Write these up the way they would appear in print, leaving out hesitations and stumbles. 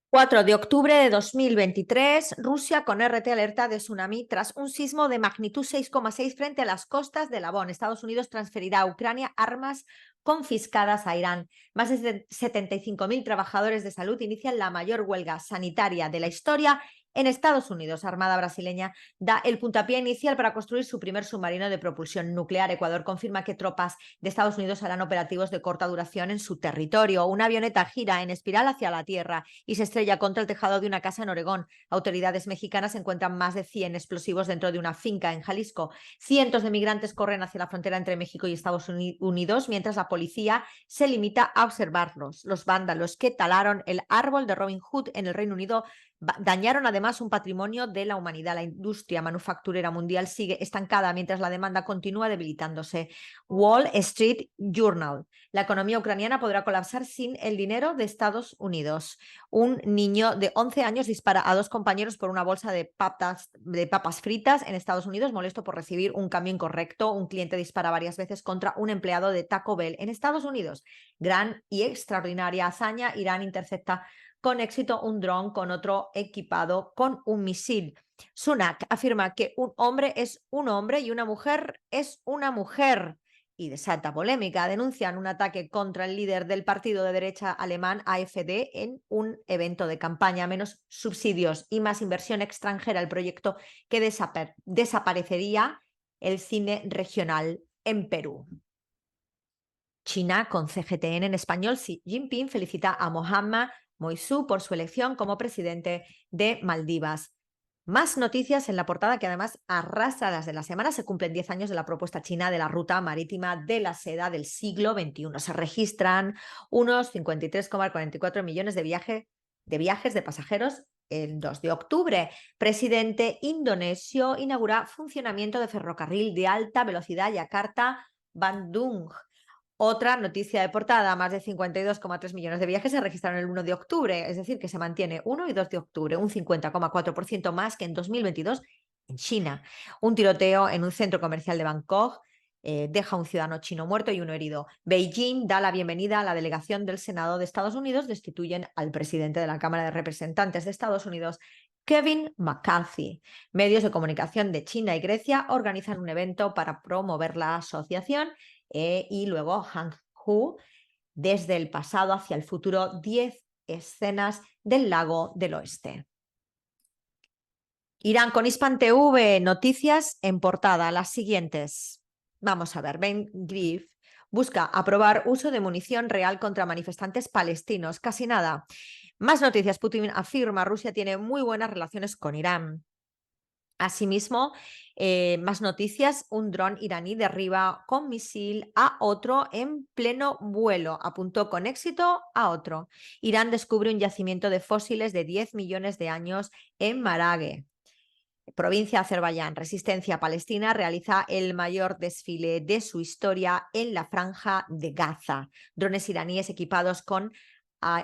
4 de octubre de 2023, Rusia con RT alerta de tsunami tras un sismo de magnitud 6,6 frente a las costas de Labón. Estados Unidos transferirá a Ucrania armas confiscadas a Irán. Más de 75.000 trabajadores de salud inician la mayor huelga sanitaria de la historia en Estados Unidos. Armada brasileña da el puntapié inicial para construir su primer submarino de propulsión nuclear. Ecuador confirma que tropas de Estados Unidos harán operativos de corta duración en su territorio. Una avioneta gira en espiral hacia la Tierra y se estrella contra el tejado de una casa en Oregón. Autoridades mexicanas encuentran más de 100 explosivos dentro de una finca en Jalisco. Cientos de migrantes corren hacia la frontera entre México y Estados Unidos, mientras la policía se limita a observarlos. Los vándalos que talaron el árbol de Robin Hood en el Reino Unido dañaron además un patrimonio de la humanidad. La industria manufacturera mundial sigue estancada mientras la demanda continúa debilitándose. Wall Street Journal. La economía ucraniana podrá colapsar sin el dinero de Estados Unidos. Un niño de 11 años dispara a 2 compañeros por una bolsa de papas fritas en Estados Unidos, molesto por recibir un cambio incorrecto. Un cliente dispara varias veces contra un empleado de Taco Bell en Estados Unidos. Gran y extraordinaria hazaña. Irán intercepta con éxito un dron con otro equipado con un misil. Sunak afirma que un hombre es un hombre y una mujer es una mujer y desata polémica. Denuncian un ataque contra el líder del partido de derecha alemán AfD en un evento de campaña. Menos subsidios y más inversión extranjera. El proyecto que desaparecería el cine regional en Perú. China con CGTN en español. Xi Jinping felicita a Mohammad Moisú por su elección como presidente de Maldivas. Más noticias en la portada que además arrasa las de la semana. Se cumplen 10 años de la propuesta china de la ruta marítima de la seda del siglo XXI. Se registran unos 53,44 millones de viajes de pasajeros el 2 de octubre. Presidente indonesio inaugura funcionamiento de ferrocarril de alta velocidad Yakarta-Bandung. Otra noticia de portada, más de 52,3 millones de viajes se registraron el 1 de octubre, es decir, que se mantiene 1 y 2 de octubre, un 50,4% más que en 2022 en China. Un tiroteo en un centro comercial de Bangkok deja un ciudadano chino muerto y uno herido. Beijing da la bienvenida a la delegación del Senado de Estados Unidos, destituyen al presidente de la Cámara de Representantes de Estados Unidos, Kevin McCarthy. Medios de comunicación de China y Grecia organizan un evento para promover la asociación. Y luego Hangzhou, desde el pasado hacia el futuro, 10 escenas del lago del oeste. Irán con Hispan TV, noticias en portada, las siguientes. Vamos a ver, Ben Gvir busca aprobar uso de munición real contra manifestantes palestinos, casi nada. Más noticias, Putin afirma Rusia tiene muy buenas relaciones con Irán. Asimismo, más noticias, un dron iraní derriba con misil a otro en pleno vuelo. Apuntó con éxito a otro. Irán descubre un yacimiento de fósiles de 10 millones de años en Maraghe. Provincia de Azerbaiyán, Resistencia Palestina realiza el mayor desfile de su historia en la franja de Gaza. Drones iraníes equipados con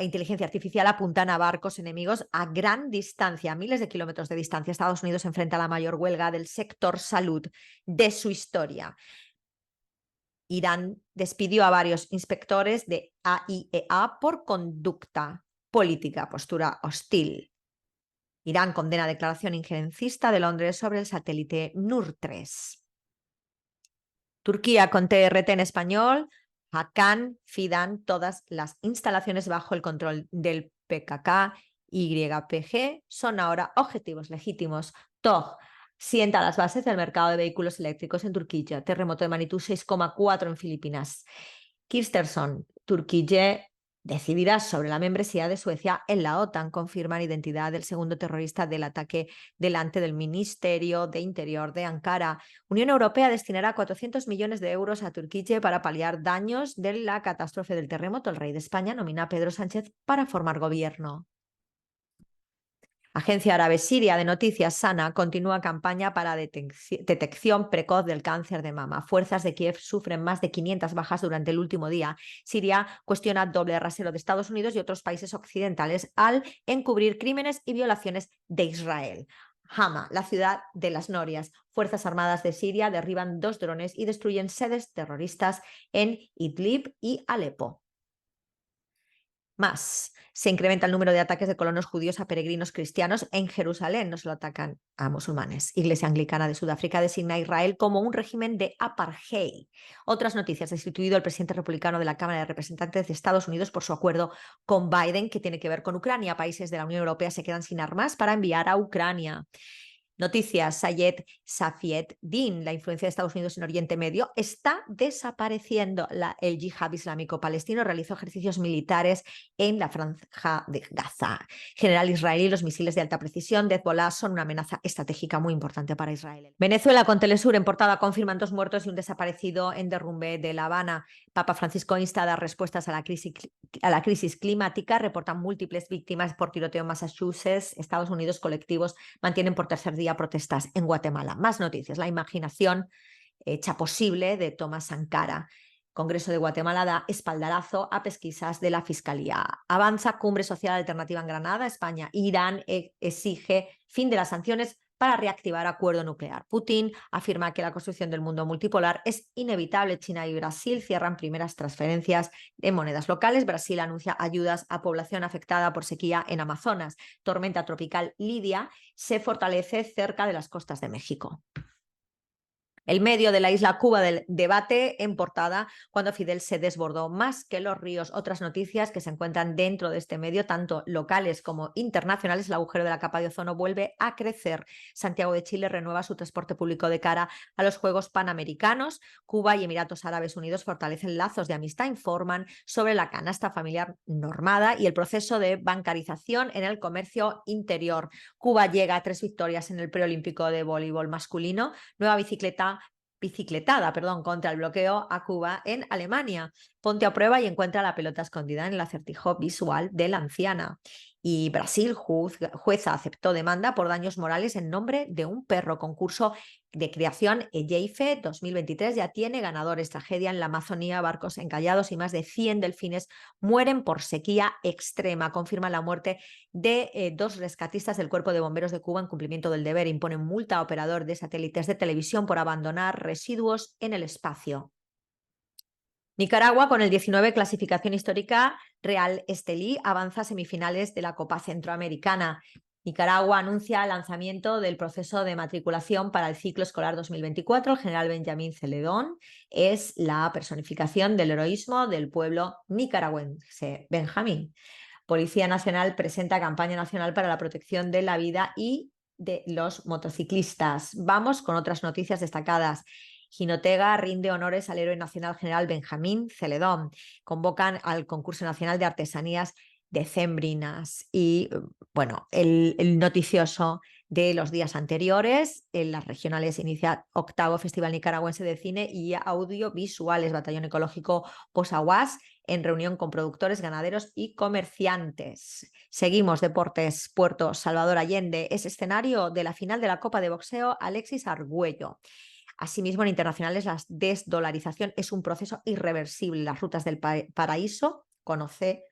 inteligencia artificial apuntan a barcos enemigos a gran distancia, miles de kilómetros de distancia. Estados Unidos enfrenta la mayor huelga del sector salud de su historia. Irán despidió a varios inspectores de AIEA por conducta política, postura hostil. Irán condena declaración injerencista de Londres sobre el satélite NUR-3. Turquía con TRT en español. Hakan Fidan, todas las instalaciones bajo el control del PKK, YPG son ahora objetivos legítimos. TOG sienta las bases del mercado de vehículos eléctricos en Turquía. Terremoto de magnitud 6,4 en Filipinas. Kirsterson, Turquía decidirá sobre la membresía de Suecia en la OTAN. Confirman identidad del segundo terrorista del ataque delante del Ministerio de Interior de Ankara. Unión Europea destinará 400 millones de euros a Turquía para paliar daños de la catástrofe del terremoto. El rey de España nomina a Pedro Sánchez para formar gobierno. Agencia Árabe Siria de Noticias Sana continúa campaña para detección precoz del cáncer de mama. Fuerzas de Kiev sufren más de 500 bajas durante el último día. Siria cuestiona doble rasero de Estados Unidos y otros países occidentales al encubrir crímenes y violaciones de Israel. Hama, la ciudad de las Norias. Fuerzas Armadas de Siria derriban 2 drones y destruyen sedes terroristas en Idlib y Alepo. Más, se incrementa el número de ataques de colonos judíos a peregrinos cristianos en Jerusalén. No solo atacan a musulmanes. Iglesia Anglicana de Sudáfrica designa a Israel como un régimen de apartheid. Otras noticias. Destituido el presidente republicano de la Cámara de Representantes de Estados Unidos por su acuerdo con Biden, que tiene que ver con Ucrania. Países de la Unión Europea se quedan sin armas para enviar a Ucrania. Noticias, Sayed Safieddin, la influencia de Estados Unidos en Oriente Medio, está desapareciendo. El yihad islámico palestino realizó ejercicios militares en la franja de Gaza. General israelí, los misiles de alta precisión de Hezbollah son una amenaza estratégica muy importante para Israel. Venezuela, con Telesur en portada, confirman 2 muertos y un desaparecido en derrumbe de La Habana. Papa Francisco insta a dar respuestas a la crisis climática. Reportan múltiples víctimas por tiroteo en Massachusetts. Estados Unidos, colectivos mantienen por tercer día protestas en Guatemala. Más noticias. La imaginación hecha posible de Tomás Sankara. Congreso de Guatemala da espaldarazo a pesquisas de la Fiscalía. Avanza cumbre social alternativa en Granada. España, Irán exige fin de las sanciones para reactivar acuerdo nuclear. Putin afirma que la construcción del mundo multipolar es inevitable. China y Brasil cierran primeras transferencias de monedas locales. Brasil anuncia ayudas a población afectada por sequía en Amazonas. Tormenta tropical Lidia se fortalece cerca de las costas de México. El medio de la isla Cuba del debate en portada cuando Fidel se desbordó más que los ríos. Otras noticias que se encuentran dentro de este medio, tanto locales como internacionales. El agujero de la capa de ozono vuelve a crecer. Santiago de Chile renueva su transporte público de cara a los Juegos Panamericanos. Cuba y Emiratos Árabes Unidos fortalecen lazos de amistad, informan sobre la canasta familiar normada y el proceso de bancarización en el comercio interior. Cuba llega a 3 victorias en el preolímpico de voleibol masculino. Nueva bicicletada contra el bloqueo a Cuba en Alemania. Ponte a prueba y encuentra la pelota escondida en el acertijo visual de la anciana. Y Brasil, jueza aceptó demanda por daños morales en nombre de un perro. Concurso de creación Eyeife 2023 ya tiene ganadores. Tragedia en la Amazonía, barcos encallados y más de 100 delfines mueren por sequía extrema. Confirma la muerte de 2 rescatistas del Cuerpo de Bomberos de Cuba en cumplimiento del deber. Imponen multa a operador de satélites de televisión por abandonar residuos en el espacio. Nicaragua, con el 19, clasificación histórica, Real Estelí avanza a semifinales de la Copa Centroamericana. Nicaragua anuncia el lanzamiento del proceso de matriculación para el ciclo escolar 2024. El general Benjamín Celedón es la personificación del heroísmo del pueblo nicaragüense. Benjamín. Policía Nacional presenta campaña nacional para la protección de la vida y de los motociclistas. Vamos con otras noticias destacadas. Jinotega rinde honores al héroe nacional general Benjamín Celedón. Convocan al concurso nacional de artesanías decembrinas. Y bueno, el noticioso de los días anteriores, en las regionales inicia 8º Festival Nicaragüense de Cine y Audiovisuales. Batallón Ecológico Posaguas en reunión con productores, ganaderos y comerciantes. Seguimos, deportes. Puerto Salvador Allende es escenario de la final de la Copa de Boxeo Alexis Argüello. Asimismo, en internacionales, la desdolarización es un proceso irreversible. Las rutas del paraíso conoce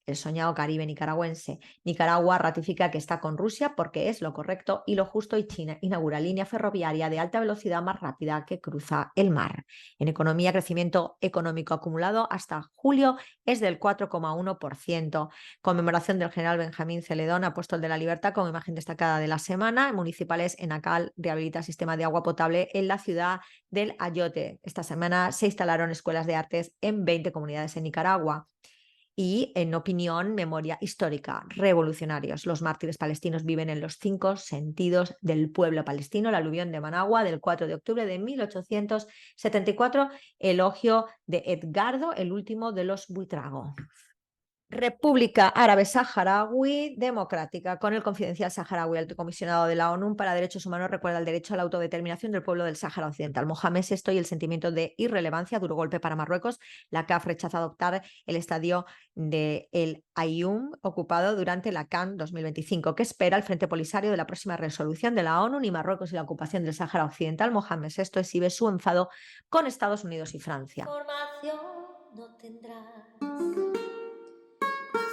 el soñado Caribe nicaragüense. Nicaragua ratifica que está con Rusia porque es lo correcto y lo justo, y China inaugura línea ferroviaria de alta velocidad más rápida que cruza el mar. En economía, crecimiento económico acumulado hasta julio es del 4,1%. Conmemoración del general Benjamín Celedón, apóstol de la libertad, como imagen destacada de la semana. Municipales en Acal rehabilita sistema de agua potable en la ciudad del Ayote. Esta semana se instalaron escuelas de artes en 20 comunidades en Nicaragua. Y en opinión, memoria histórica, revolucionarios. Los mártires palestinos viven en los 5 sentidos del pueblo palestino. La aluvión de Managua del 4 de octubre de 1874, elogio de Edgardo, el último de los Buitrago. República Árabe Saharaui Democrática. Con el confidencial saharaui, el comisionado de la ONU para Derechos Humanos recuerda el derecho a la autodeterminación del pueblo del Sáhara Occidental. Mohamed VI y el sentimiento de irrelevancia, duro golpe para Marruecos. La CAF rechaza adoptar el estadio de El Aaiún ocupado durante la CAN 2025. ¿Qué espera el Frente Polisario de la próxima resolución de la ONU? Ni Marruecos y la ocupación del Sáhara Occidental. Mohamed VI exhibe su enfado con Estados Unidos y Francia. Formación no tendrás.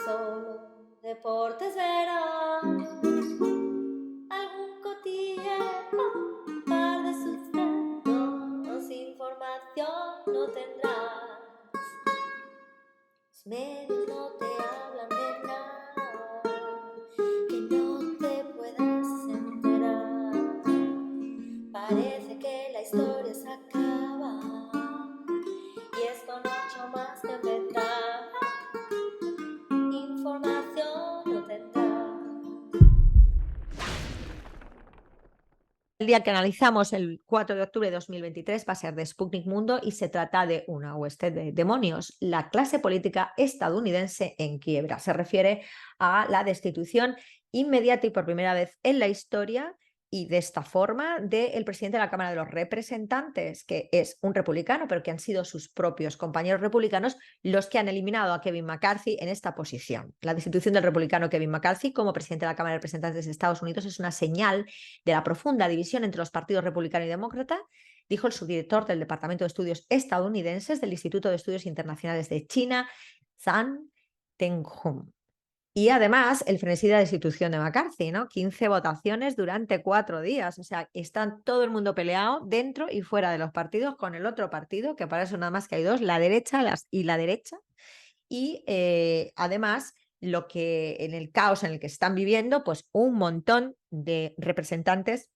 Solo deportes verás, algún un par de sucesos, información no tendrás. Los medios no te hablan de nada que no te puedas enterar. Parece que la historia se acaba y es con 8 más que empezar. Información no tendrás. El día que analizamos, el 4 de octubre de 2023, va a ser de Sputnik Mundo y se trata de una hueste de demonios, la clase política estadounidense en quiebra. Se refiere a la destitución inmediata y por primera vez en la historia y de esta forma del presidente de la Cámara de los Representantes, que es un republicano, pero que han sido sus propios compañeros republicanos los que han eliminado a Kevin McCarthy en esta posición. La destitución del republicano Kevin McCarthy como presidente de la Cámara de Representantes de Estados Unidos es una señal de la profunda división entre los partidos republicano y demócrata, dijo el subdirector del Departamento de Estudios Estadounidenses del Instituto de Estudios Internacionales de China, Zhang Tenghun. Y además, el frenesí de la destitución de McCarthy, ¿no? 15 votaciones durante 4 días. O sea, está todo el mundo peleado dentro y fuera de los partidos con el otro partido, que para eso nada más que hay dos, la derecha y la derecha. Y además, lo que en el caos en el que están viviendo, pues un montón de representantes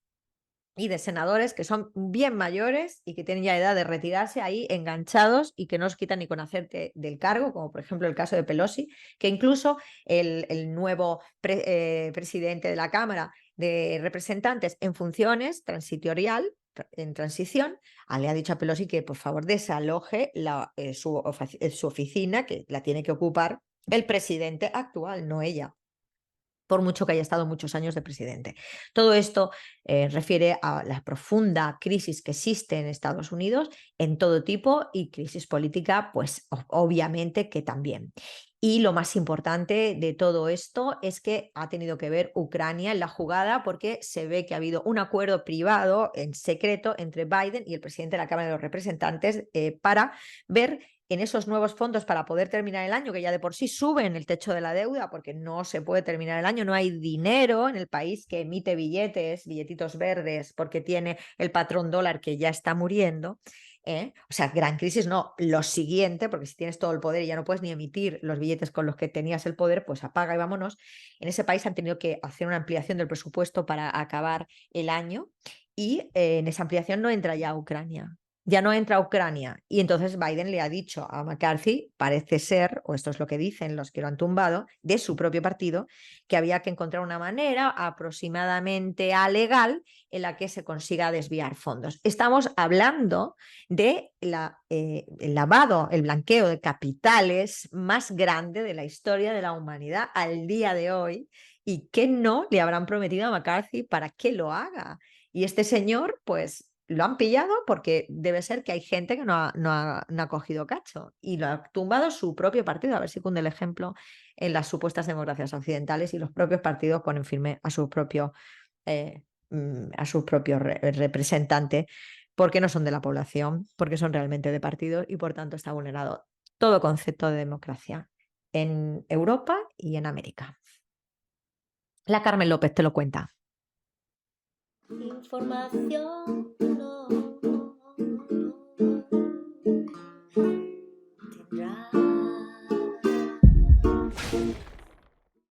y de senadores que son bien mayores y que tienen ya edad de retirarse ahí enganchados y que no os quitan ni con hacerte del cargo, como por ejemplo el caso de Pelosi, que incluso el nuevo presidente de la Cámara de Representantes en funciones, transitorial, en transición, le ha dicho a Pelosi que por favor desaloje su oficina, que la tiene que ocupar el presidente actual, no ella, por mucho que haya estado muchos años de presidente. Todo esto refiere a la profunda crisis que existe en Estados Unidos en todo tipo y crisis política, pues obviamente que también. Y lo más importante de todo esto es que ha tenido que ver Ucrania en la jugada porque se ve que ha habido un acuerdo privado en secreto entre Biden y el presidente de la Cámara de los Representantes para ver en esos nuevos fondos para poder terminar el año, que ya de por sí suben el techo de la deuda porque no se puede terminar el año, no hay dinero en el país que emite billetitos verdes porque tiene el patrón dólar que ya está muriendo. O sea, gran crisis no, lo siguiente, porque si tienes todo el poder y ya no puedes ni emitir los billetes con los que tenías el poder, pues apaga y vámonos. En ese país han tenido que hacer una ampliación del presupuesto para acabar el año y en esa ampliación no entra ya Ucrania. Ya no entra Ucrania. Y entonces Biden le ha dicho a McCarthy, parece ser, o esto es lo que dicen los que lo han tumbado, de su propio partido, que había que encontrar una manera aproximadamente legal en la que se consiga desviar fondos. Estamos hablando de el lavado, el blanqueo de capitales más grande de la historia de la humanidad al día de hoy y que no le habrán prometido a McCarthy para que lo haga. Y este señor, pues lo han pillado porque debe ser que hay gente que no ha cogido cacho y lo ha tumbado su propio partido. A ver si cunde el ejemplo en las supuestas democracias occidentales y los propios partidos ponen firme a su propio representante porque no son de la población, porque son realmente de partidos y por tanto está vulnerado todo concepto de democracia en Europa y en América. La Carmen López te lo cuenta. Información